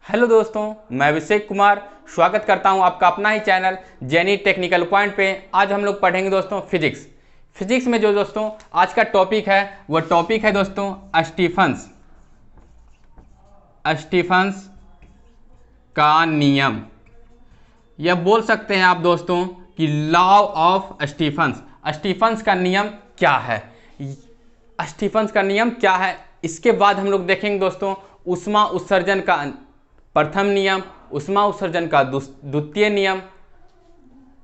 Hello दोस्तों, मैं अभिषेक कुमार स्वागत करता हूं आपका अपना ही चैनल जेनी टेक्निकल पॉइंट पे। आज हम लोग पढ़ेंगे दोस्तों फिजिक्स में जो दोस्तों आज का टॉपिक है वो टॉपिक है दोस्तों स्टीफन्स का नियम। यह बोल सकते हैं आप दोस्तों कि लॉ ऑफ स्टीफन्स का नियम क्या है। स्टीफन्स का नियम क्या है, इसके बाद हम लोग देखेंगे दोस्तों ऊष्मा उत्सर्जन का प्रथम नियम, ऊष्मा उत्सर्जन का द्वितीय नियम,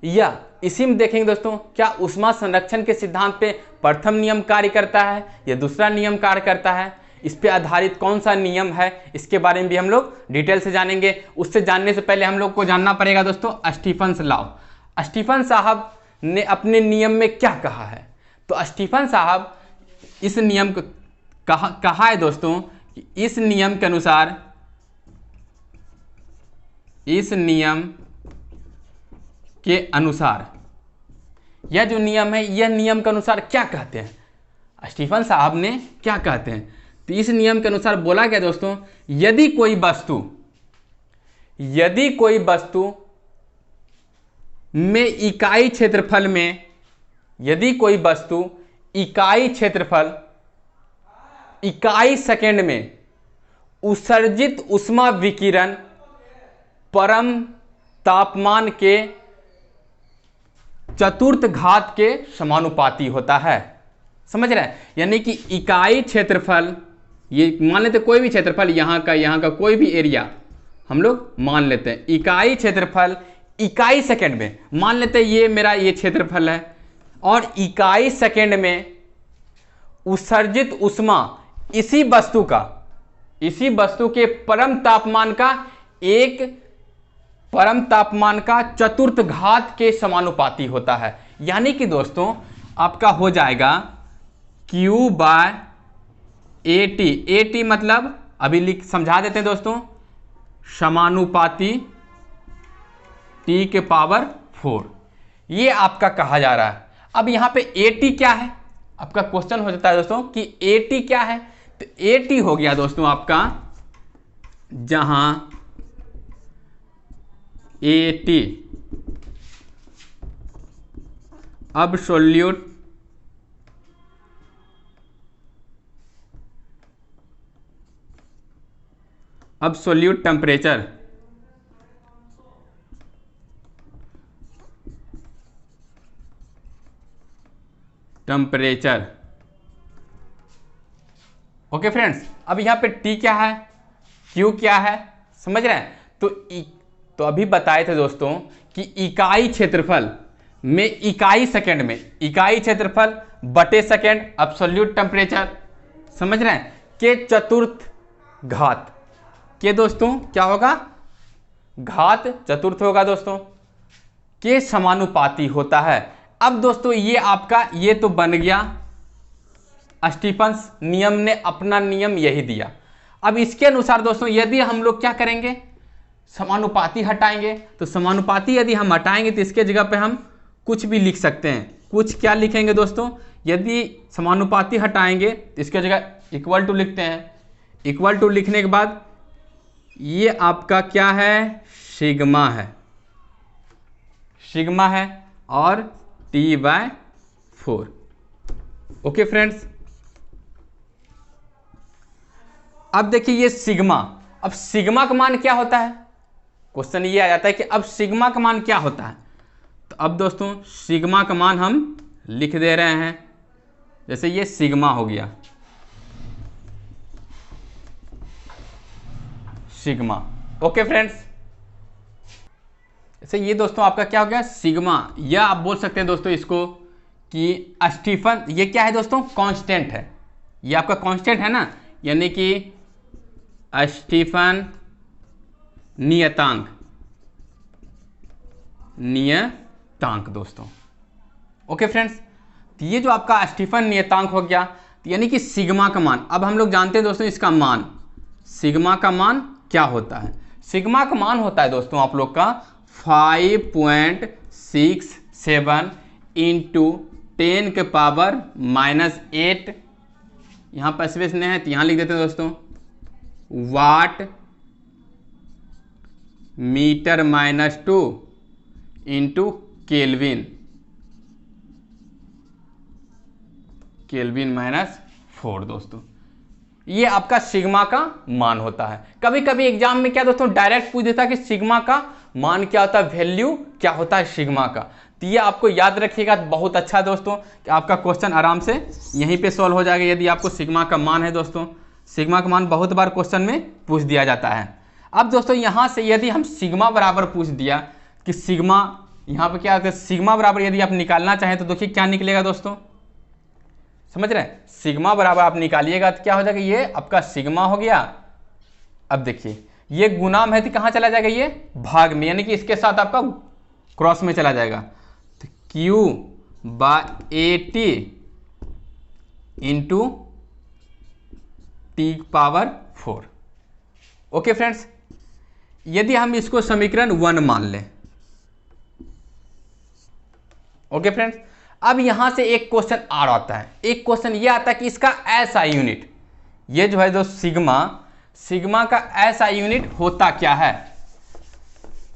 या इसी में देखेंगे दोस्तों क्या ऊष्मा संरक्षण के सिद्धांत पे प्रथम नियम कार्य करता है या दूसरा नियम कार्य करता है, इस पे आधारित कौन सा नियम है, इसके बारे में भी हम लोग डिटेल से जानेंगे। उससे जानने से पहले हम लोग को जानना पड़ेगा दोस्तों स्टीफन्स लॉ। स्टीफन साहब ने अपने नियम में क्या कहा है। तो स्टीफन साहब इस नियम को कहा है दोस्तों कि इस नियम के अनुसार, इस नियम के अनुसार, यह जो नियम है यह नियम के अनुसार क्या कहते हैं, स्टीफन साहब ने क्या कहते हैं। तो इस नियम के अनुसार बोला गया दोस्तों यदि कोई वस्तु में इकाई क्षेत्रफल में, यदि कोई वस्तु इकाई क्षेत्रफल इकाई सेकेंड में उत्सर्जित ऊष्मा विकिरण परम तापमान के चतुर्थ घात के समानुपाती होता है। समझ रहे हैं, यानी कि इकाई क्षेत्रफल, ये मान लेते कोई भी क्षेत्रफल, यहाँ का कोई भी एरिया हम लोग मान लेते हैं, इकाई क्षेत्रफल इकाई सेकंड में मान लेते हैं ये मेरा ये क्षेत्रफल है, और इकाई सेकंड में उत्सर्जित ऊष्मा इसी वस्तु के परम तापमान का चतुर्थ घात के समानुपाती होता है। यानी कि दोस्तों आपका हो जाएगा Q/AT मतलब अभी समझा देते हैं दोस्तों, समानुपाती T के पावर 4, ये आपका कहा जा रहा है। अब यहाँ पे AT क्या है, आपका क्वेश्चन हो जाता है दोस्तों कि AT क्या है। तो AT हो गया दोस्तों आपका, जहां AT absolute temperature, okay friends. अब यहाँ पे T क्या है, Q क्या है, समझ रहे हैं। तो अभी बताए थे दोस्तों कि इकाई क्षेत्रफल में इकाई सेकंड में, इकाई क्षेत्रफल बटे सेकंड अब्सोल्यूट टेम्परेचर, समझ रहे हैं, के चतुर्थ घात के दोस्तों क्या होगा, घात चतुर्थ होगा दोस्तों, के समानुपाती होता है। अब दोस्तों ये आपका ये तो बन गया, स्टीफन्स नियम ने अपना नियम यही दिया। अब इसके अनुसार दोस्तों यदि हम लोग क्या करेंगे, समानुपाती हटाएंगे, तो समानुपाती यदि हम हटाएंगे तो इसके जगह पे हम कुछ भी लिख सकते हैं। कुछ क्या लिखेंगे दोस्तों, यदि समानुपाती हटाएंगे तो इसके जगह इक्वल टू लिखते हैं। इक्वल टू लिखने के बाद ये आपका क्या है, सिग्मा है और T/4। ओके फ्रेंड्स, अब देखिए ये सिग्मा, अब सिग्मा का मान क्या होता है, क्वेश्चन ये आ जाता है कि अब सिग्मा का मान क्या होता है। तो अब दोस्तों सिग्मा का मान हम लिख दे रहे हैं, जैसे ये सिग्मा हो गया, सिग्मा। ओके फ्रेंड्स, जैसे ये दोस्तों आपका क्या हो गया, सिग्मा, या आप बोल सकते हैं दोस्तों इसको कि स्टीफन, ये क्या है दोस्तों, कांस्टेंट है, ये आपका कांस्टेंट है ना, यानी कि स्टीफन नियतांक दोस्तों। ओके फ्रेंड्स, तो ये जो आपका स्टीफन नियतांक हो गया, तो यानी कि सिग्मा का मान, अब हम लोग जानते हैं दोस्तों इसका मान, सिग्मा का मान क्या होता है। सिग्मा का मान होता है दोस्तों आप लोग का 5.67 इंटू 10 के पावर -8, यहाँ पर स्पेस नहीं है तो यहाँ लिख देते हैं दोस्तों, watt meter minus 2 into kelvin, kelvin minus 4 दोस्तों। ये आपका सिग्मा का मान होता है। कभी कभी एग्जाम में क्या दोस्तों डायरेक्ट पूछ देता है कि सिग्मा का मान क्या होता है, वैल्यू क्या होता है सिग्मा का। तो ये आपको याद रखिएगा, बहुत अच्छा दोस्तों कि आपका क्वेश्चन आराम से यहीं पे सॉल्व हो जाएगा यदि आपको सिग्मा का मान है। दोस्तों सिग्मा का मान बहुत बार क्वेश्चन में पूछ दिया जाता है। अब दोस्तों यहाँ से यदि हम सिग्मा बराबर पूछ दिया कि सिग्मा, यहाँ पे क्या है सिग्मा बराबर यदि आप निकालना चाहें तो देखिए क्या निकलेगा दोस्तों, समझ रहे हैं। सिग्मा बराबर आप निकालिएगा तो क्या हो जाएगा, ये आपका सिग्मा हो गया। अब देखिए ये गुणाम है तो कहाँ चला जाएगा, ये भाग में, यानी कि इसके साथ आपका क्रॉस में चला जाएगा। तो Q by AT into T power 4। Okay friends, यदि हम इसको समीकरण 1 मान लें। ओके फ्रेंड्स, अब यहां से एक क्वेश्चन आ आता है, एक क्वेश्चन ये आता है कि इसका SI यूनिट, ये जो है जो सिग्मा का SI यूनिट होता क्या है।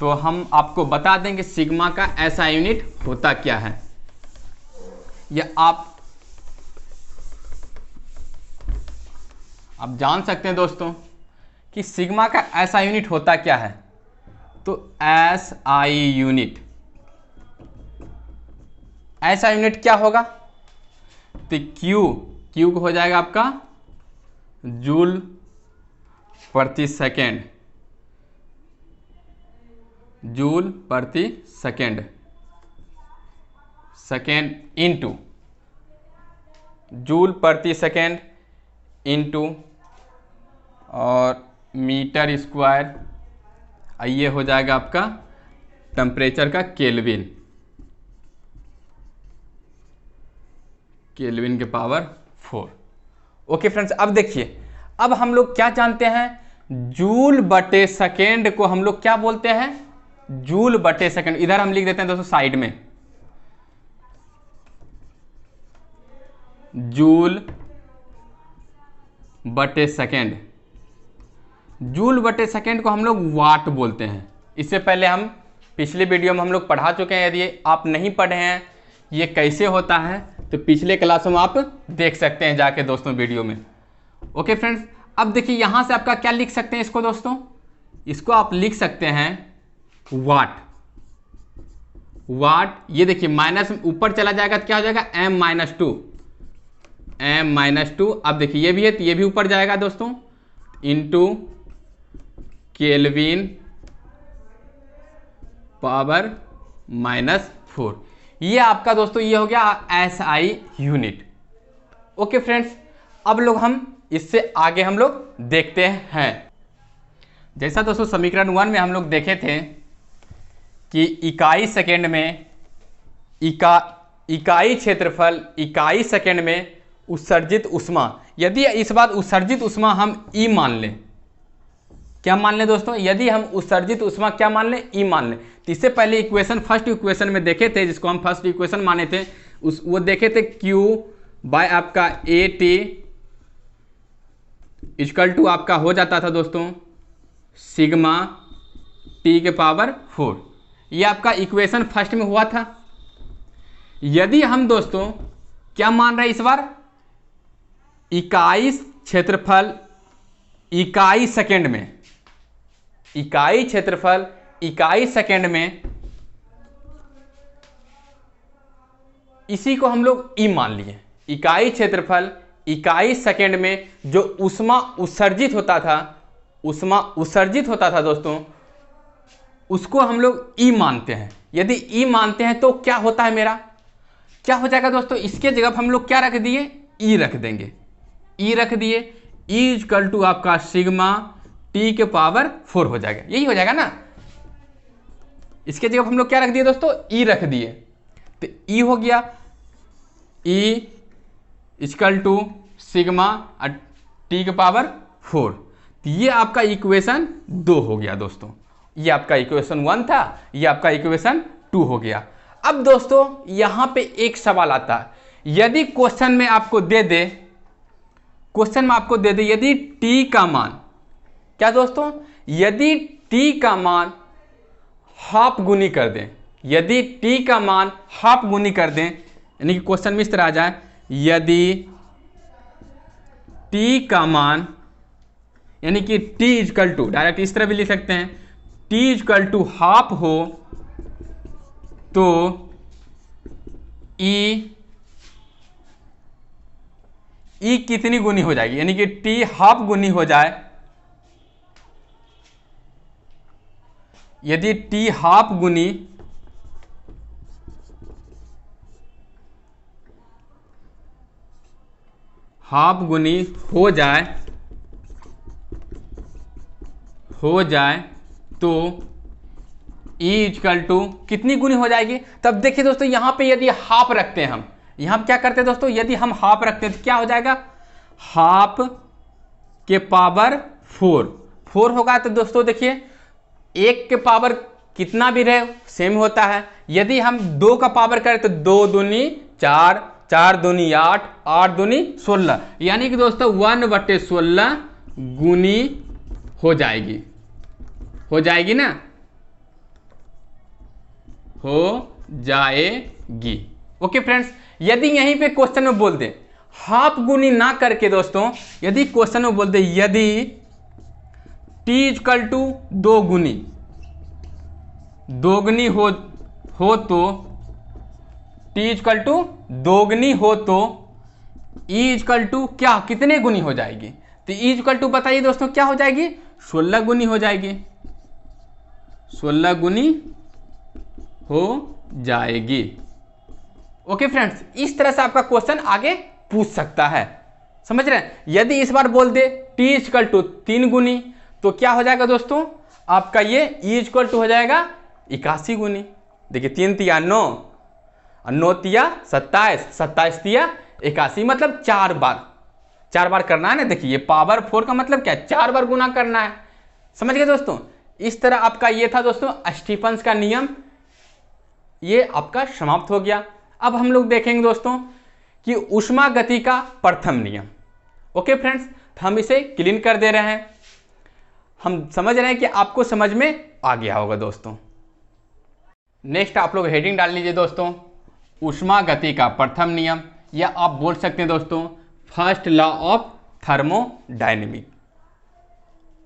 तो हम आपको बता दें कि सिग्मा का SI यूनिट होता क्या है। ये आप जान सकते हैं दोस्तों कि सिग्मा का SI यूनिट होता क्या है। तो SI यूनिट क्या होगा, तो Q हो जाएगा आपका जूल प्रति सेकेंड, जूल प्रति सेकेंड इंटू जूल प्रति सेकेंड इंटू और मीटर स्क्वायर, ये हो जाएगा आपका टेम्परेचर का केल्विन के पावर 4। ओके फ्रेंड्स, अब देखिए, अब हम लोग क्या जानते हैं, जूल बटे सेकेंड को हम लोग क्या बोलते हैं, जूल बटे सेकेंड। इधर हम लिख देते हैं दोस्तों साइड में, जूल बटे सेकेंड। जूल बटे सेकेंड को हम लोग वाट बोलते हैं। इससे पहले हम पिछले वीडियो में हम लोग पढ़ा चुके हैं, यदि आप नहीं पढ़े हैं ये कैसे होता है तो पिछले क्लासों में आप देख सकते हैं जाके दोस्तों वीडियो में। ओके फ्रेंड्स, अब देखिए यहां से आपका क्या लिख सकते हैं इसको दोस्तों, इसको आप लिख सकते हैं वाट। ये देखिए माइनस ऊपर चला जाएगा तो क्या हो जाएगा m-2। अब देखिए ये भी है तो ये भी ऊपर जाएगा दोस्तों, इंटू केल्विन पावर -4। ये आपका दोस्तों ये हो गया SI यूनिट। ओके फ्रेंड्स, अब लोग हम इससे आगे हम लोग देखते हैं। जैसा दोस्तों समीकरण 1 में हम लोग देखे थे कि इकाई सेकेंड में इकाई क्षेत्रफल इकाई सेकेंड में उत्सर्जित ऊष्मा, यदि इस बार उत्सर्जित ऊष्मा हम E मान लें, क्या मान लें दोस्तों, यदि हम उत्सर्जित ऊष्मा क्या मान लें, E मान लें। तो इससे पहले इक्वेशन फर्स्ट इक्वेशन में देखे थे, जिसको हम फर्स्ट इक्वेशन माने थे, वो देखे थे Q बाय आपका AT इक्वल टू आपका हो जाता था दोस्तों सिग्मा T के पावर 4। ये आपका इक्वेशन फर्स्ट में हुआ था। यदि हम दोस्तों क्या मान रहे हैं इस बार, इकाई क्षेत्रफल इकाई सेकेंड में, इकाई क्षेत्रफल इकाई सेकेंड में, इसी को हम लोग E मान लिए। इकाई क्षेत्रफल इकाई सेकेंड में जो ऊष्मा उत्सर्जित होता था दोस्तों, उसको हम लोग E मानते हैं। यदि E मानते हैं तो क्या होता है मेरा, क्या हो जाएगा दोस्तों, इसके जगह हम लोग क्या रख दिए, E रख देंगे। E रख दिए, E इक्वल टू आपका सिग्मा T के पावर 4 हो जाएगा, यही हो जाएगा ना। इसके जगह हम लोग क्या रख दिए दोस्तों, E रख दिए, तो E हो गया E equal to sigma T के पावर 4। तो ये आपका इक्वेशन 2 हो गया दोस्तों। ये आपका इक्वेशन 1 था, ये आपका इक्वेशन 2 हो गया। अब दोस्तों यहां पे एक सवाल आता है, यदि क्वेश्चन में आपको दे दे, यदि T का मान, क्या दोस्तों, यदि T का मान हाफ गुनी कर दें, यदि t का मान हाफ गुनी कर दें, यानी कि क्वेश्चन में इस तरह आ जाए, यदि t का मान, यानी कि t इजकल टू, डायरेक्ट इस तरह भी लिख सकते हैं, t इजकल टू हाफ हो तो e कितनी गुनी हो जाएगी, यानी कि t हाफ गुनी हो जाए, यदि t हाफ गुनी हो जाए तो e इजकल टू कितनी गुनी हो जाएगी। तब देखिए दोस्तों, यहां पे यदि हाफ रखते हैं हम, यहां पे क्या करते हैं दोस्तों, यदि हम हाफ रखते हैं तो क्या हो जाएगा, हाफ के पावर 4 होगा। तो दोस्तों देखिए, 1 के पावर कितना भी रहे सेम होता है। यदि हम 2 का पावर करें तो 2 दूनी 4, 4 दूनी 8, 8 दूनी 16, यानी कि दोस्तों 1/16 गुनी हो जाएगी ना, हो जाएगी। ओके फ्रेंड्स, यदि यहीं पे क्वेश्चन में बोल दे हाफ गुनी ना करके दोस्तों, यदि क्वेश्चन में बोल दे यदि t इजकल टू 2 गुनी, दोगुनी हो तो t इजकल टू दोगुनी हो तो e इजकल टू क्या कितने गुनी हो जाएगी, तो e इजकल टू बताइए दोस्तों क्या हो जाएगी, 16 गुनी हो जाएगी, 16 गुनी हो जाएगी। ओके फ्रेंड्स, इस तरह से आपका क्वेश्चन आगे पूछ सकता है, समझ रहे हैं। यदि इस बार बोल दे t इजकल टू 3 गुनी, तो क्या हो जाएगा दोस्तों, आपका ये e इजकल टू हो जाएगा 81 गुनी। देखिए 3 तिया 9 और 9 तिया 27, 27 तिया 81, मतलब 4 बार करना है ना। देखिए ये पावर 4 का मतलब क्या है, 4 बार गुना करना है, समझ गए दोस्तों। इस तरह आपका ये था दोस्तों स्टीफंस का नियम, ये आपका समाप्त हो गया। अब हम लोग देखेंगे दोस्तों कि ऊष्मा गति का प्रथम नियम। ओके फ्रेंड्स, हम इसे क्लीन कर दे रहे हैं, हम समझ रहे हैं कि आपको समझ में आ गया होगा दोस्तों। नेक्स्ट आप लोग हेडिंग डाल लीजिए दोस्तों, ऊष्मा गति का प्रथम नियम, या आप बोल सकते हैं दोस्तों first law of thermodynamic.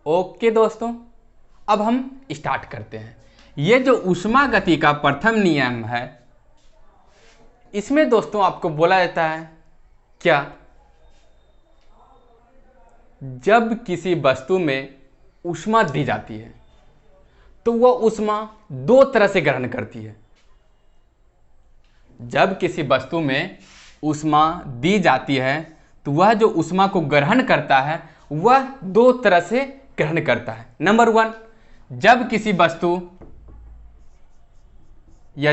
Okay दोस्तों, अब हम स्टार्ट करते हैं। ये जो ऊष्मा गति का प्रथम नियम है, इसमें दोस्तों आपको बोला जाता है क्या, जब किसी वस्तु में ऊष्मा दी जाती है तो वह ऊष्मा 2 तरह से ग्रहण करती है। जब किसी वस्तु में ऊष्मा दी जाती है तो वह जो ऊष्मा को ग्रहण करता है वह 2 तरह से ग्रहण करता है। नंबर 1, जब किसी वस्तु या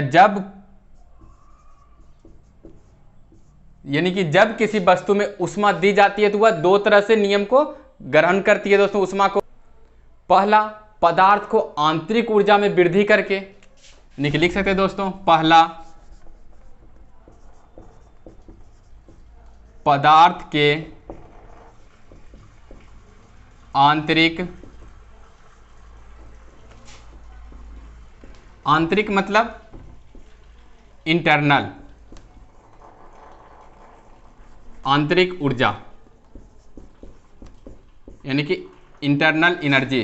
यानी कि जब किसी वस्तु में ऊष्मा दी जाती है तो वह 2 तरह से नियम को ग्रहण करती है दोस्तों ऊष्मा को। पहला, पदार्थ को आंतरिक ऊर्जा में वृद्धि करके, लिख सकते हैं दोस्तों, पहला पदार्थ के आंतरिक मतलब इंटरनल, आंतरिक ऊर्जा यानी कि इंटरनल एनर्जी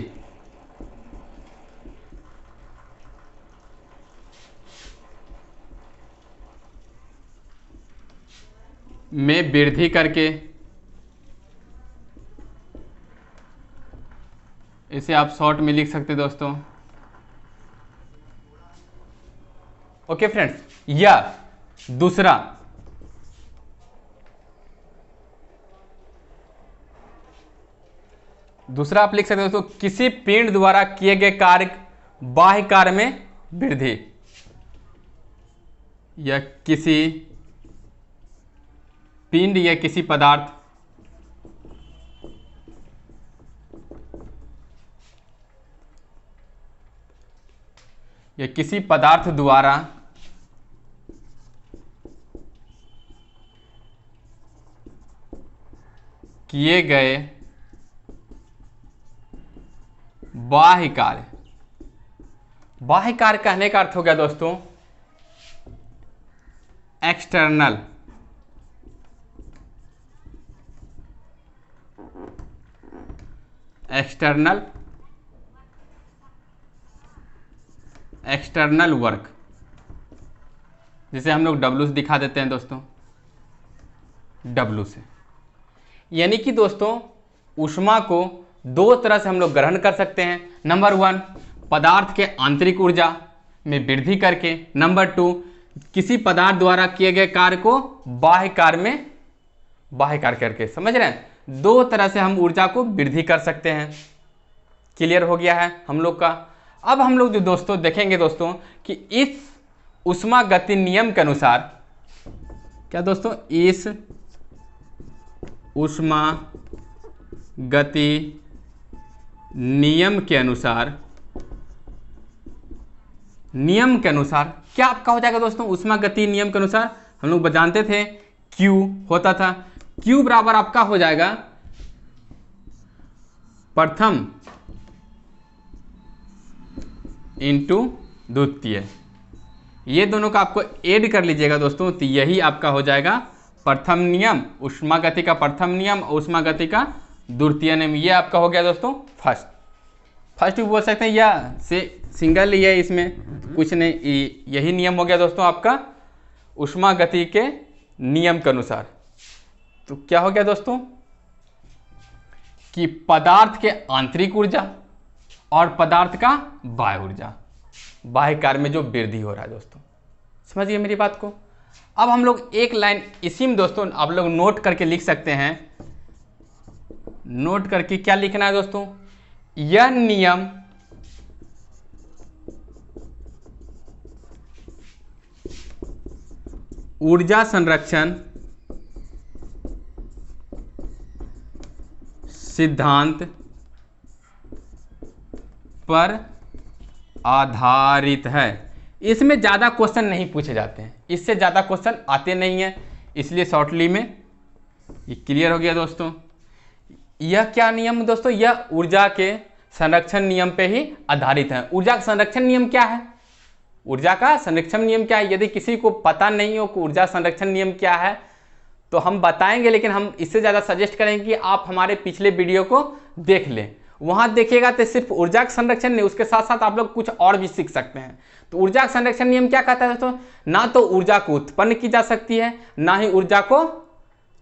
में वृद्धि करके, इसे आप शॉर्ट में लिख सकते दोस्तों। ओके फ्रेंड्स, या दूसरा आप लिख सकते हो दोस्तों, किसी पिंड द्वारा किए गए कार्य बाह्य कार्य में वृद्धि, या किसी पिंड या किसी पदार्थ द्वारा किए गए बाह्य कार्य बाह्य कार्य कहने का अर्थ हो गया दोस्तों एक्सटर्नल, एक्सटर्नल वर्क, जिसे हम लोग W से दिखा देते हैं दोस्तों, W से। यानी कि दोस्तों ऊष्मा को दो तरह से हम लोग ग्रहण कर सकते हैं। नंबर 1, पदार्थ के आंतरिक ऊर्जा में वृद्धि करके। नंबर 2, किसी पदार्थ द्वारा किए गए कार्य को बाह्य कार्य करके। समझ रहे हैं? दो तरह से हम ऊर्जा को वृद्धि कर सकते हैं। क्लियर हो गया है हम लोग का। अब हम लोग जो दोस्तों देखेंगे दोस्तों कि इस ऊष्मा गति नियम के अनुसार, क्या दोस्तों, इस ऊष्मा गति नियम के अनुसार क्या आपका हो जाएगा दोस्तों? ऊष्मा गति नियम के अनुसार हम लोग जानते थे Q होता था, Q बराबर आपका हो जाएगा प्रथम इंटू द्वितीय। ये दोनों का आपको ऐड कर लीजिएगा दोस्तों, तो यही आपका हो जाएगा प्रथम नियम, ऊष्मा गति का प्रथम नियम, ऊष्मा गति का द्वितीय नियम। ये आपका हो गया दोस्तों फर्स्ट भी बोल सकते हैं, या से सिंगल ही है, इसमें कुछ नहीं, यही नियम हो गया दोस्तों आपका ऊष्मा गति के नियम के अनुसार। तो क्या हो गया दोस्तों कि पदार्थ के आंतरिक ऊर्जा और पदार्थ का बाह्य ऊर्जा, बाह्य कार्य में जो वृद्धि हो रहा है दोस्तों, समझिए मेरी बात को। अब हम लोग एक लाइन इसी में दोस्तों आप लोग नोट करके लिख सकते हैं। नोट करके क्या लिखना है दोस्तों? यह नियम ऊर्जा संरक्षण सिद्धांत पर आधारित है। इसमें ज़्यादा क्वेश्चन नहीं पूछे जाते हैं, इससे ज़्यादा क्वेश्चन आते नहीं हैं, इसलिए शॉर्टली में ये क्लियर हो गया दोस्तों। यह क्या नियम दोस्तों? यह ऊर्जा के संरक्षण नियम पे ही आधारित है। ऊर्जा का संरक्षण नियम क्या है? ऊर्जा का संरक्षण नियम क्या है? यदि किसी को पता नहीं हो कि ऊर्जा संरक्षण नियम क्या है तो हम बताएंगे, लेकिन हम इससे ज़्यादा सजेस्ट करेंगे कि आप हमारे पिछले वीडियो को देख लें। वहाँ देखिएगा तो सिर्फ ऊर्जा का संरक्षण नहीं, उसके साथ साथ आप लोग कुछ और भी सीख सकते हैं। तो ऊर्जा का संरक्षण नियम क्या कहता है दोस्तों? ना तो ऊर्जा को उत्पन्न की जा सकती है, ना ही ऊर्जा को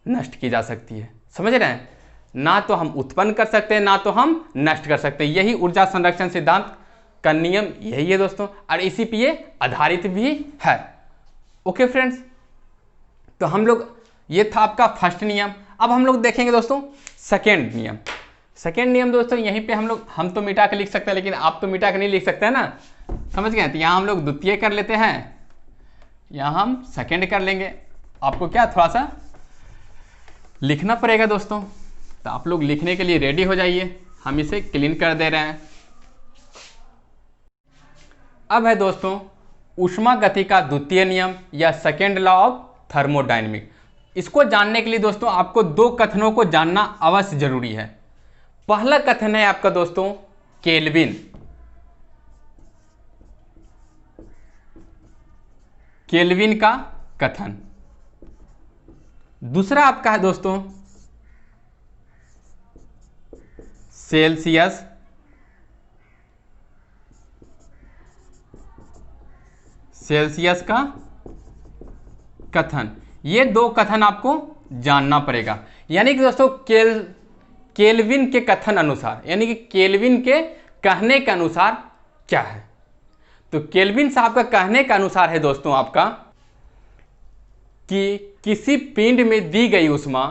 नष्ट की जा सकती है। समझ रहे हैं? ना तो हम उत्पन्न कर सकते हैं, ना तो हम नष्ट कर सकते हैं। यही ऊर्जा संरक्षण सिद्धांत का नियम यही है दोस्तों, और इसी पे ये आधारित भी है। ओके फ्रेंड्स, तो हम लोग, ये था आपका फर्स्ट नियम। अब हम लोग देखेंगे दोस्तों सेकेंड नियम। सेकेंड नियम दोस्तों यहीं पे हम तो मिटा के लिख सकते हैं, लेकिन आप तो मिटा के नहीं लिख सकते हैं ना, समझ गए? तो यहाँ हम लोग द्वितीय कर लेते हैं, यहाँ हम सेकेंड कर लेंगे। आपको क्या थोड़ा सा लिखना पड़ेगा दोस्तों, तो आप लोग लिखने के लिए रेडी हो जाइए, हम इसे क्लीन कर दे रहे हैं। अब है दोस्तों ऊष्मा गति का द्वितीय नियम या सेकेंड लॉ ऑफ थर्मोडायनेमिक। इसको जानने के लिए दोस्तों आपको दो कथनों को जानना अवश्य जरूरी है। पहला कथन है आपका दोस्तों केल्विन। केल्विन का कथन। दूसरा आपका है दोस्तों सेल्सियस का कथन। ये दो कथन आपको जानना पड़ेगा। यानी कि दोस्तों केल्विन के कथन अनुसार, यानी कि केल्विन के कहने के अनुसार क्या है? तो केल्विन साहब का कहने के अनुसार है दोस्तों आपका कि किसी पिंड में दी गई ऊष्मा,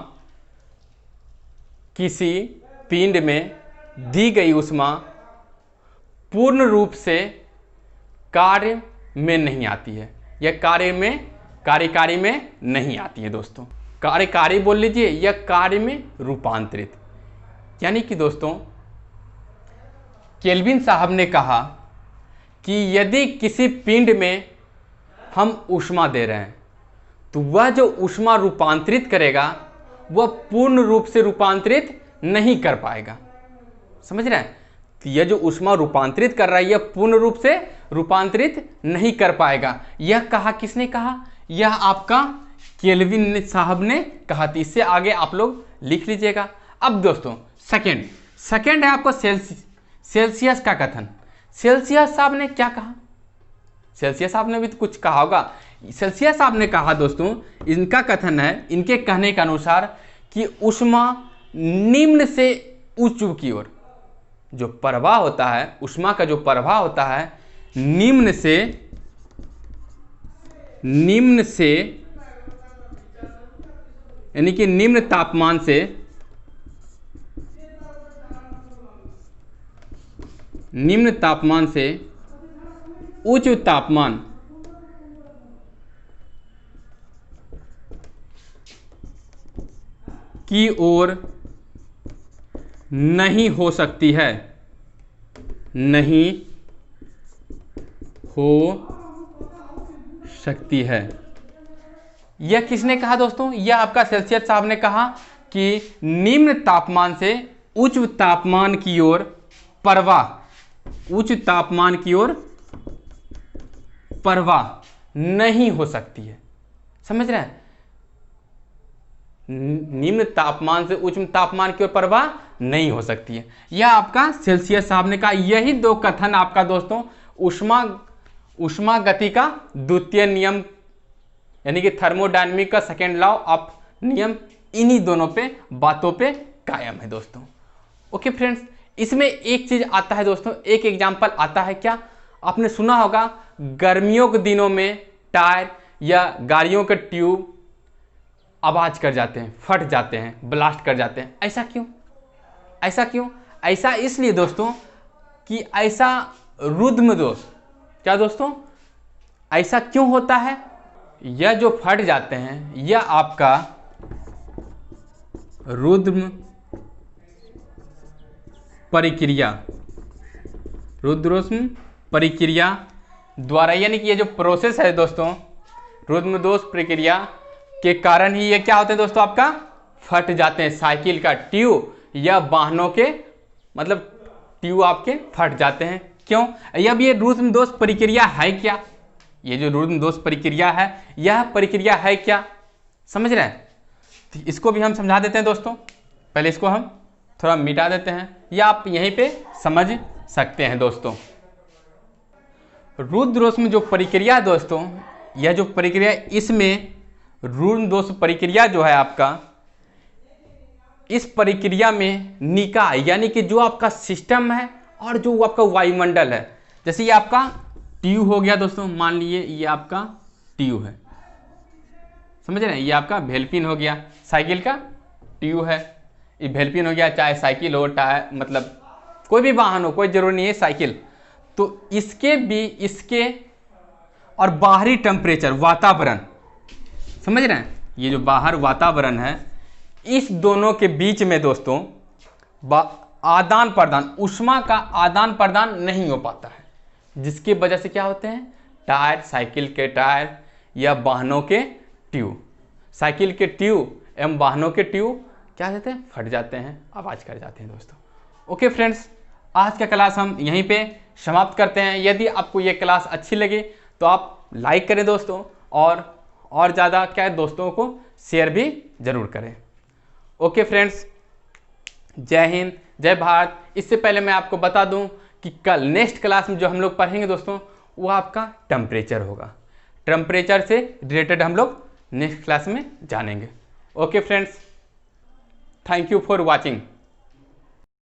किसी पिंड में दी गई ऊष्मा पूर्ण रूप से कार्य में नहीं आती है, या कार्यकारी में नहीं आती है दोस्तों। कार्यकारी बोल लीजिए या कार्य में रूपांतरित। यानी कि दोस्तों केल्विन साहब ने कहा कि यदि किसी पिंड में हम ऊष्मा दे रहे हैं तो वह जो ऊष्मा रूपांतरित करेगा वह पूर्ण रूप से रूपांतरित नहीं कर पाएगा। समझ रहे हैं? तो यह जो ऊष्मा रूपांतरित कर रहा है यह पूर्ण रूप से रूपांतरित नहीं कर पाएगा। यह कहा किसने कहा? यह आपका केल्विन साहब ने कहा थी। इससे आगे आप लोग लिख लीजिएगा। अब दोस्तों सेकंड है आपको सेल्सियस का कथन। सेल्सियस साहब ने क्या कहा? सेल्सियस साहब ने भी तो कुछ कहा होगा। सेल्सियस साहब ने कहा दोस्तों, इनका कथन है, इनके कहने के अनुसार कि ऊष्मा निम्न से उच्च की ओर जो प्रवाह होता है, ऊष्मा का जो प्रवाह होता है निम्न से यानी कि निम्न तापमान से उच्च तापमान की ओर नहीं हो सकती है, नहीं हो सकती है। यह किसने कहा दोस्तों? यह आपका सेल्सियस साहब ने कहा कि निम्न तापमान से उच्च तापमान की ओर उच्च तापमान की ओर प्रवाह नहीं हो सकती है। समझ रहे हैं? निम्न तापमान से उच्च तापमान की ओर प्रवाह नहीं हो सकती है। यह आपका सेल्सियस साहब ने कहा। यही दो कथन आपका दोस्तों ऊष्मा गति का द्वितीय नियम यानी कि थर्मोडायनामिक का सेकेंड लॉ ऑफ नियम, इन्हीं दोनों पे बातों पे कायम है दोस्तों। ओके फ्रेंड्स, इसमें एक चीज आता है दोस्तों, एक एग्जांपल आता है। क्या आपने सुना होगा गर्मियों के दिनों में टायर या गाड़ियों के ट्यूब आवाज कर जाते हैं, फट जाते हैं, ब्लास्ट कर जाते हैं। ऐसा क्यों? ऐसा इसलिए दोस्तों कि ऐसा रुद्र दोष। क्या दोस्तों? ऐसा क्यों होता है? यह जो फट जाते हैं यह आपका रुद्र परिक्रिया द्वारा, यानी कि ये जो प्रोसेस है दोस्तों रुद्र दोष प्रक्रिया के कारण ही ये क्या होते हैं दोस्तों, आपका फट जाते हैं। साइकिल का ट्यूब या वाहनों के मतलब ट्यूब आपके फट जाते हैं। क्यों? अब ये रुद्र दोष प्रक्रिया है क्या? ये जो रुद्र दोष प्रक्रिया है यह प्रक्रिया है क्या? समझ रहे हैं? तो इसको भी हम समझा देते हैं दोस्तों। पहले इसको हम थोड़ा मिटा देते हैं या आप यहीं पे समझ सकते हैं दोस्तों। रुद्र दोष में जो प्रक्रिया है दोस्तों, यह जो प्रक्रिया इसमें रुद्र दोष प्रक्रिया जो है आपका, इस प्रक्रिया में निकाय यानी कि जो आपका सिस्टम है और जो आपका वायुमंडल है, जैसे ये आपका ट्यूब हो गया दोस्तों, मान लीजिए ये आपका ट्यूब है, समझ रहे हैं? ये आपका भेलपिन हो गया, साइकिल का ट्यूब है, ये भेलपिन हो गया, चाहे साइकिल हो टायर मतलब कोई भी वाहन हो, कोई जरूरी नहीं है साइकिल। तो इसके और बाहरी टेम्परेचर वातावरण, समझ रहे हैं? ये जो बाहर वातावरण है इस दोनों के बीच में दोस्तों आदान प्रदान, ऊष्मा का आदान प्रदान नहीं हो पाता है, जिसकी वजह से क्या होते हैं टायर, साइकिल के टायर या वाहनों के ट्यूब, साइकिल के ट्यूब एवं वाहनों के ट्यूब क्या कहते हैं फट जाते हैं, आवाज कर जाते हैं दोस्तों। ओके फ्रेंड्स, आज का क्लास हम यहीं पे समाप्त करते हैं। यदि आपको ये क्लास अच्छी लगी तो आप लाइक करें दोस्तों, और ज़्यादा क्या है दोस्तों को शेयर भी जरूर करें। ओके फ्रेंड्स, जय हिंद, जय भारत। इससे पहले मैं आपको बता दूं कि कल नेक्स्ट क्लास में जो हम लोग पढ़ेंगे दोस्तों वो आपका टेम्परेचर होगा। टेम्परेचर से रिलेटेड हम लोग नेक्स्ट क्लास में जानेंगे। Okay friends, thank you for watching.